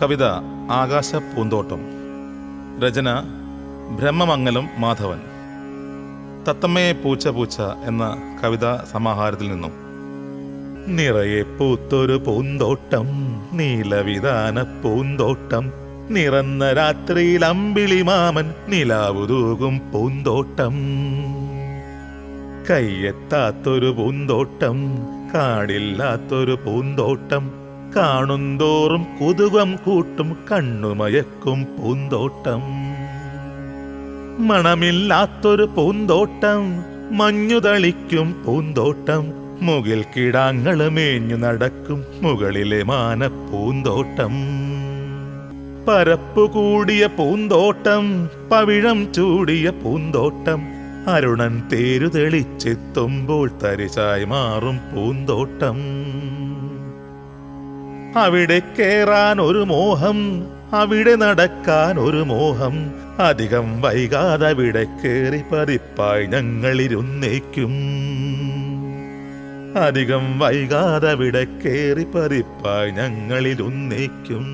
കവിത ആകാശപൂന്തോട്ടം. രചന ബ്രഹ്മമംഗലം മാധവൻ. തത്തമ്മയെ പൂച്ച പൂച്ച എന്ന കവിതാ സമാഹാരത്തിൽ നിന്നും. നിറയെ പൂത്തൊരു പൂന്തോട്ടം, നീലവിതാന പൂന്തോട്ടം, നിറന്ന രാത്രിയിൽ അമ്പിളി മാമൻ നിലാവുതൂകും പൂന്തോട്ടം. കയ്യെത്താത്തൊരു പൂന്തോട്ടം, കാടില്ലാത്തൊരു പൂന്തോട്ടം, കാണുന്തോറും കുതുകം കൂട്ടും കണ്ണുമയക്കും പൂന്തോട്ടം. മണമില്ലാത്തൊരു പൂന്തോട്ടം, മഞ്ഞുതളിക്കും പൂന്തോട്ടം, മുകിൽ കിടാങ്ങള് മേഞ്ഞു നടക്കും മുകളിലെ മാനപ്പൂന്തോട്ടം. പരപ്പുകൂടിയ പൂന്തോട്ടം, പവിഴം ചൂടിയ പൂന്തോട്ടം, അരുണൻ തേരു തെളിച്ചെത്തുമ്പോൾ തരിശായി മാറും പൂന്തോട്ടം. അവിടെ കേറാൻ ഒരു മോഹം, അവിടെ നടക്കാൻ ഒരു മോഹം, അധികം വൈകാതെ അവിടെ കേറി പതിപ്പായി ഞങ്ങളിരുന്നേക്കും. അധികം വൈകാതെ അവിടെ കേറി പതിപ്പായി ഞങ്ങളിരുന്നേക്കും.